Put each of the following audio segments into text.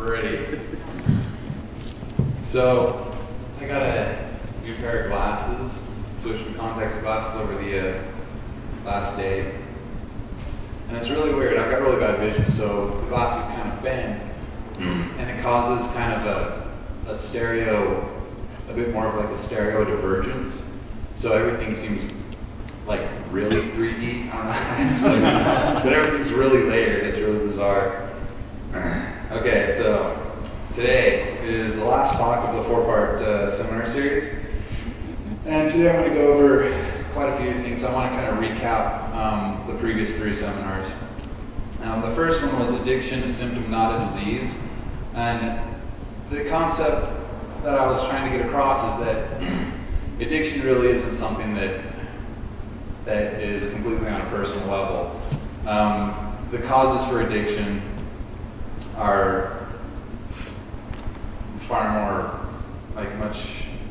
Alrighty. So, I got a new pair of glasses. Switched from contacts to glasses over the last day. And it's really weird. I've got really bad vision, so the glasses kind of bend. And it causes kind of a stereo, a bit more of like a stereo divergence. So everything seems like really 3D. I don't know. But everything's really layered. It's really bizarre. Okay, so today is the last talk of the 4-part seminar series. And today I'm going to go over quite a few things. I want to kind of recap the previous 3 seminars. The first one was addiction, a symptom, not a disease. And the concept that I was trying to get across is that addiction really isn't something that is completely on a personal level. The causes for addiction are far more, like much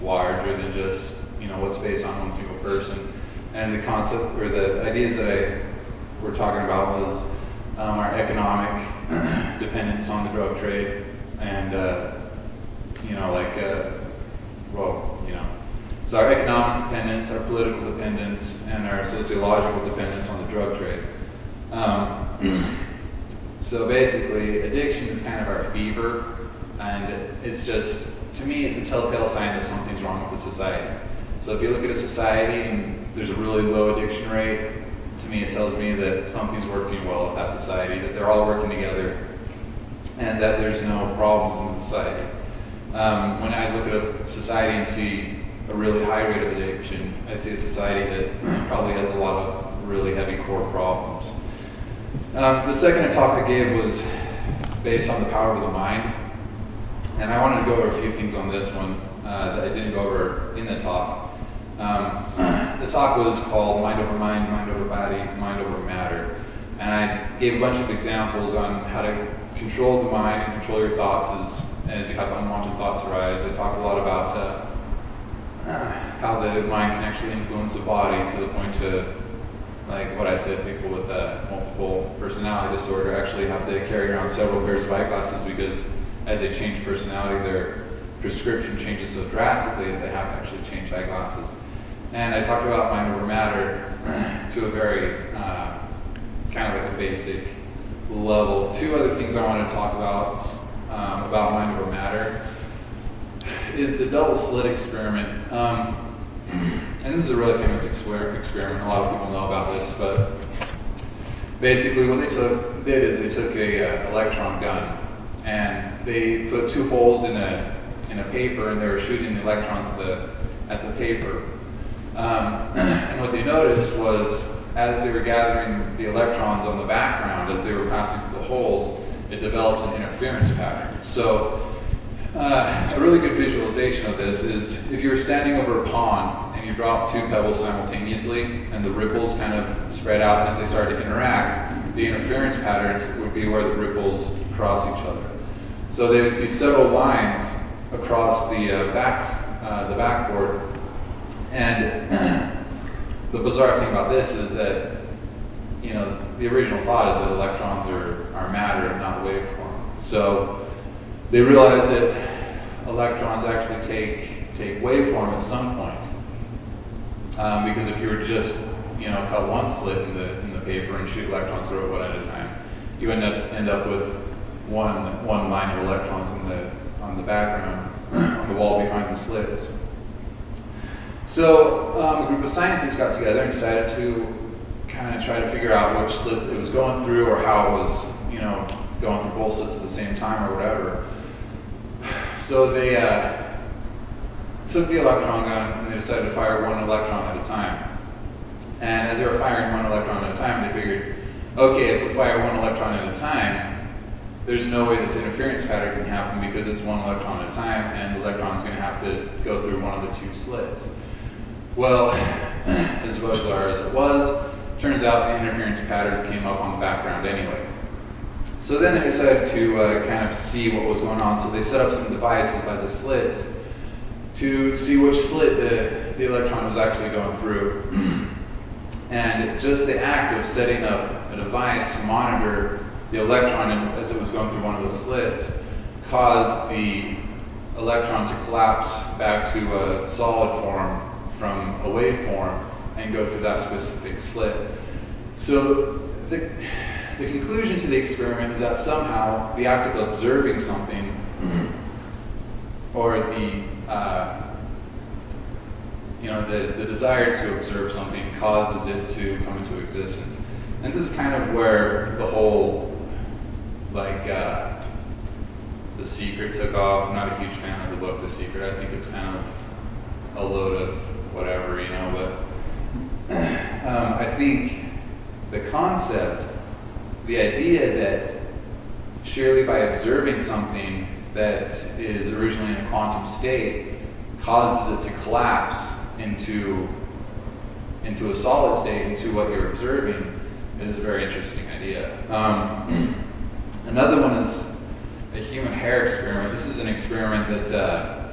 larger than just, what's based on one single person. And the concept, or the ideas that I were talking about was our economic dependence on the drug trade and, so our economic dependence, our political dependence, and our sociological dependence on the drug trade. So basically, addiction is kind of our fever, and it's just, to me, it's a telltale sign that something's wrong with the society. So if you look at a society and there's a really low addiction rate, to me it tells me that something's working well with that society, that they're all working together, and that there's no problems in the society. When I look at a society and see a really high rate of addiction, I see a society that probably has a lot of really heavy core problems. The second talk I gave was based on the power of the mind, and I wanted to go over a few things on this one that I didn't go over in the talk. The talk was called Mind Over Mind, Mind Over Body, Mind Over Matter, and I gave a bunch of examples on how to control the mind and control your thoughts as you have unwanted thoughts arise. I talked a lot about how the mind can actually influence the body to the point to, like what I said, people with multiple personality disorder actually have to carry around several pairs of eyeglasses because as they change personality, their prescription changes so drastically that they have to actually change eyeglasses. And I talked about mind over matter to a very kind of like a basic level. 2 other things I wanted to talk about mind over matter is the double slit experiment. And this is a really famous experiment. A lot of people know about this, but basically what they did is they took a electron gun and they put 2 holes in a paper, and they were shooting the electrons at the paper. And what they noticed was, as they were gathering the electrons on the background, as they were passing through the holes, it developed an interference pattern. So a really good visualization of this is if you were standing over a pond and you dropped 2 pebbles simultaneously, and the ripples kind of spread out, and as they started to interact, the interference patterns would be where the ripples cross each other. So they would see several lines across the backboard. And the bizarre thing about this is that, the original thought is that electrons are matter and not waveform. So they realized that electrons actually take waveform at some point. Because if you were to just, cut one slit in the paper and shoot electrons through it one at a time, you end up with one line of electrons on the background, on the wall behind the slits. So a group of scientists got together and decided to kind of try to figure out which slit it was going through, or how it was, going through both slits at the same time or whatever. So they took the electron gun and they decided to fire 1 electron at a time. And as they were firing 1 electron at a time, they figured, okay, if we fire 1 electron at a time, there's no way this interference pattern can happen because it's 1 electron at a time, and the electron's going to have to go through one of the 2 slits. Well, as bizarre as it was, turns out the interference pattern came up on the background anyway. So then they decided to kind of see what was going on. So they set up some devices by the slits to see which slit the electron was actually going through. And just the act of setting up a device to monitor the electron as it was going through one of those slits cause the electron to collapse back to a solid form from a wave form and go through that specific slit. So the conclusion to the experiment is that somehow the act of observing something, or the desire to observe something, causes it to come into existence. And this is kind of where the whole, The Secret took off. I'm not a huge fan of the book The Secret. I think it's kind of a load of whatever, but I think the concept, the idea that surely by observing something that is originally in a quantum state causes it to collapse into a solid state, into what you're observing, is a very interesting idea. Another one is a human hair experiment. This is an experiment that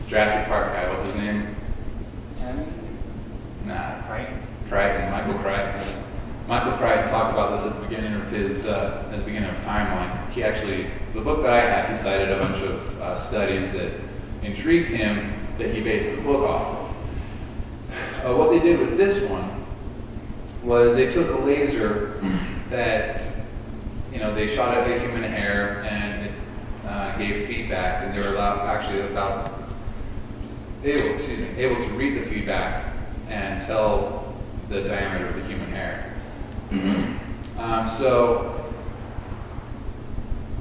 Jurassic Park guy, what's his name? Crichton, Michael Crichton. Michael Crichton talked about this at the beginning of Timeline. The book that I had, he cited a bunch of studies that intrigued him that he based the book off of. What they did with this one was they took a laser that, they shot at the human hair and it gave feedback, and they were able to read the feedback and tell the diameter of the human hair. So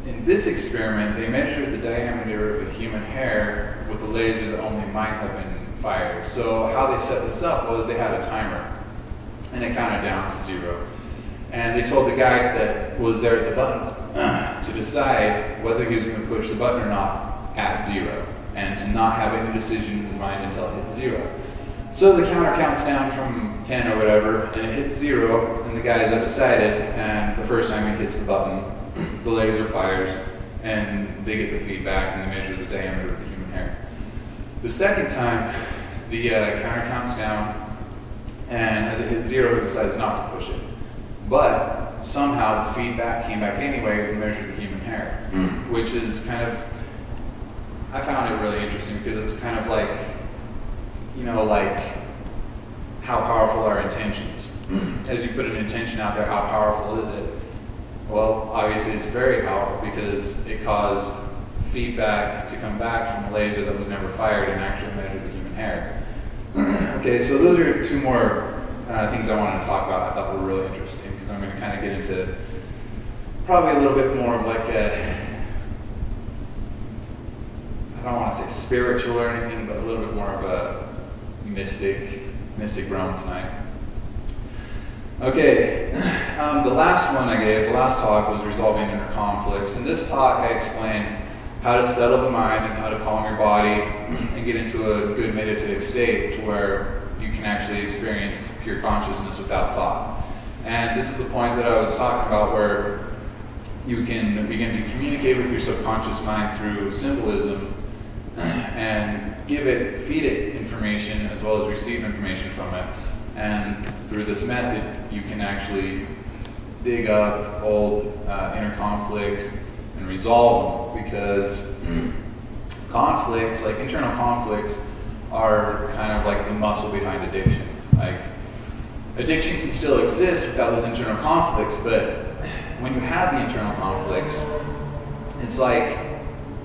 in this experiment, they measured the diameter of the human hair with a laser that only might have been fired. So how they set this up was they had a timer, and it counted down to 0. And they told the guy that was there at the button to decide whether he was going to push the button or not at 0, and to not have any decision in his mind until it hit 0. So the counter counts down from 10 or whatever, and it hits 0, and the guy is undecided, and the first time he hits the button, the laser fires, and they get the feedback, and they measure the diameter of the human hair. The second time, the counter counts down, and as it hits 0, he decides not to push it. But somehow the feedback came back anyway and measured the human hair, which is I found it really interesting because it's kind of like how powerful are intentions? As you put an intention out there, how powerful is it? Well, obviously it's very powerful because it caused feedback to come back from a laser that was never fired and actually measured the human hair. Okay, so those are two more things I wanted to talk about I thought were really interesting, because I'm going to kind of get into probably a little bit more of I don't want to say spiritual or anything, but a little bit more of a mystic realm tonight. Okay, the last one I gave, the last talk, was resolving inner conflicts. In this talk, I explained how to settle the mind and how to calm your body and get into a good meditative state to where you can actually experience pure consciousness without thought. And this is the point that I was talking about, where you can begin to communicate with your subconscious mind through symbolism and feed it information as well as receive information from it. And through this method, you can actually dig up old inner conflicts and resolve them, because conflicts, like internal conflicts, are kind of like the muscle behind addiction. Addiction can still exist without those internal conflicts, but when you have the internal conflicts, it's like,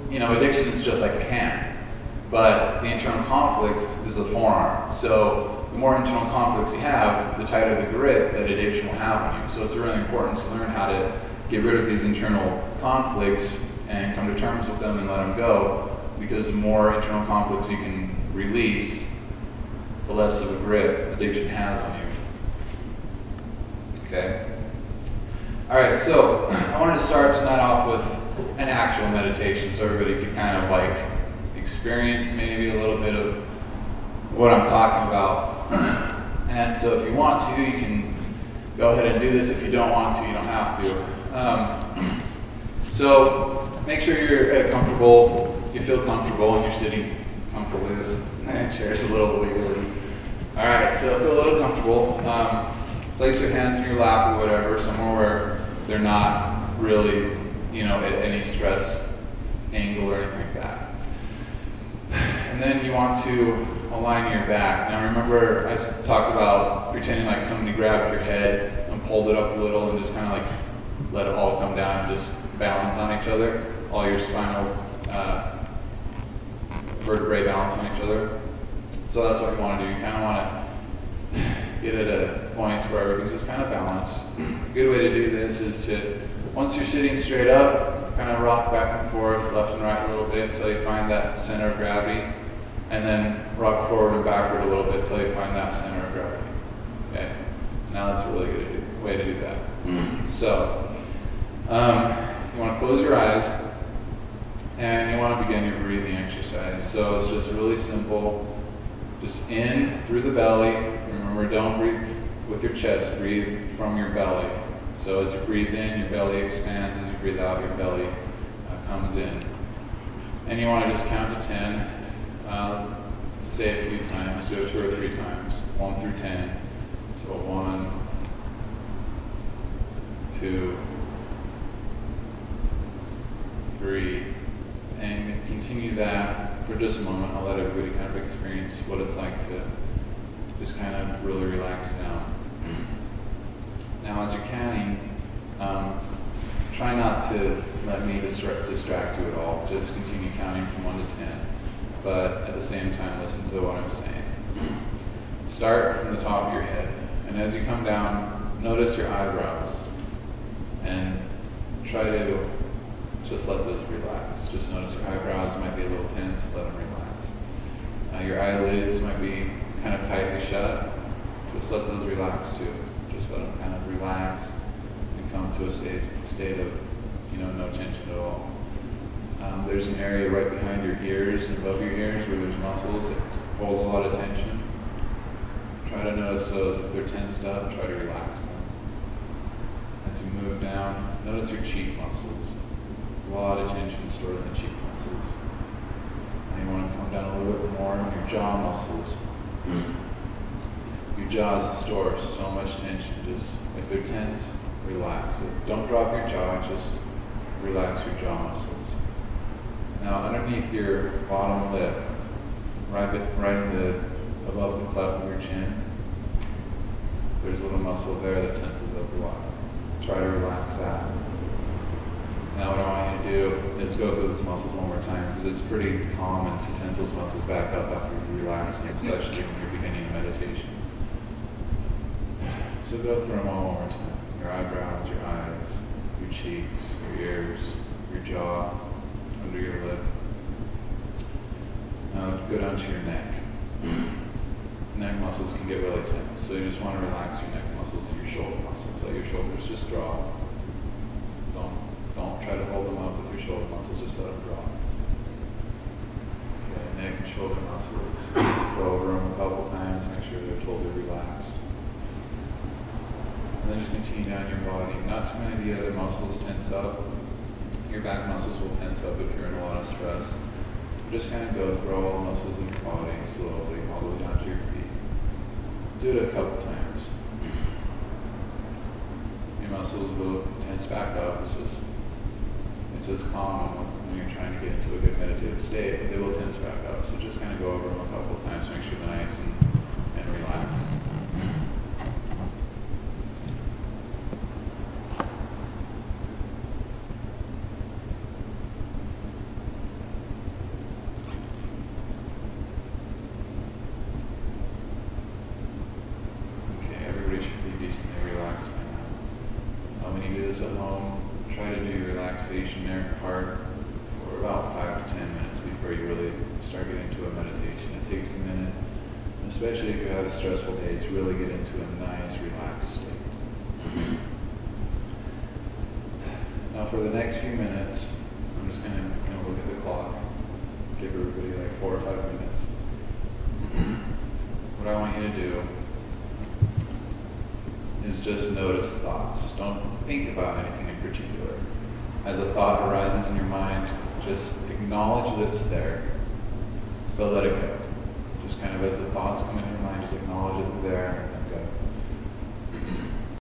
addiction is just like a hand, but the internal conflicts is the forearm. So the more internal conflicts you have, the tighter the grip that addiction will have on you. So it's really important to learn how to get rid of these internal conflicts and come to terms with them and let them go, because the more internal conflicts you can release, the less of a grip addiction has on you. Okay? Alright, so I wanted to start tonight off with an actual meditation so everybody could kind of experience maybe a little bit of what I'm talking about. And so if you want to, you can go ahead and do this. If you don't want to, you don't have to. So make sure you're you feel comfortable, and you're sitting comfortably. This chair's a little wiggly. Alright, so feel a little comfortable. Place your hands in your lap or whatever, somewhere where they're not really, at any stress angle or anything like that. And then you want to align your back. Now remember, I talked about pretending like somebody grabbed your head and pulled it up a little and just kind of like let it all come down and just balance on each other. All your spinal vertebrae balance on each other. So that's what you want to do. You kind of want to get at a point where everything's just kind of balanced. A good way to do this is to, once you're sitting straight up, kind of rock back and forth, left and right a little bit until you find that center of gravity, and then rock forward and backward a little bit until you find that center of gravity. Okay, now that's a really good way to do that. So, you want to close your eyes, and you want to begin your breathing exercise. So it's just really simple. Just in through the belly. Remember, don't breathe with your chest, breathe from your belly. So as you breathe in, your belly expands. As you breathe out, your belly comes in. And you want to just count to 10. Say it a few times, do it 2 or 3 times, 1 through 10. So 1, 2, 3, and continue that for just a moment. I'll let everybody kind of experience what it's like to just kind of really relax down. Now as you're counting, try not to let me distract you at all. Just continue counting from 1 to 10, but at the same time listen to what I'm saying. Start from the top of your head, and as you come down, notice your eyebrows, and try to just let those relax. Just notice your eyebrows might be a little tense, let them relax. Your eyelids might be kind of tightly shut. Just let those relax too. Just let them kind of relax and come to a state of, no tension at all. There's an area right behind your ears and above your ears where there's muscles that hold a lot of tension. Try to notice those. If they're tensed up, try to relax them. As you move down, notice your cheek muscles. A lot of tension stored in the cheek muscles. And you want to come down a little bit more on your jaw muscles. Your jaws store so much tension. Just, if they're tense, relax. Don't drop your jaw, just relax your jaw muscles. Now underneath your bottom lip, right above the cleft of your chin, there's a little muscle there that tenses up a lot. Try to relax that. Now what I want you to do is go through those muscles one more time, because it's pretty common to tense those muscles back up after you relax, especially when you're beginning a meditation. So go through them all one more time. Your eyebrows, your eyes, your cheeks, your ears, your jaw, under your lip. Now go down to your neck. Neck muscles can get really tense, so you just want to relax your neck muscles and your shoulder muscles. Let your shoulders just drop. Don't try to hold them up with your shoulder muscles, just let them drop. Okay, neck and shoulder muscles. Go over them a couple times, make sure they're totally relaxed. And then just continue down your body. Not too many of the other muscles tense up. Your back muscles will tense up if you're in a lot of stress. Just kind of go through all the muscles in your body slowly, all the way down to your feet. Do it a couple times. Your muscles will tense back up. It's just common when you're trying to get into a good meditative state, but they will tense back up. So just kind of go over them a couple of times, make sure they're nice and relaxed. Especially if you have a stressful day, to really get into a nice, relaxed state. Now for the next few minutes, I'm just going to look at the clock, give everybody like 4 or 5 minutes. What I want you to do is just notice thoughts. Don't think about anything in particular. As a thought arises in your mind, just acknowledge that it's there, but let it go. Just kind of as the thoughts come into your mind, just acknowledge that they're there,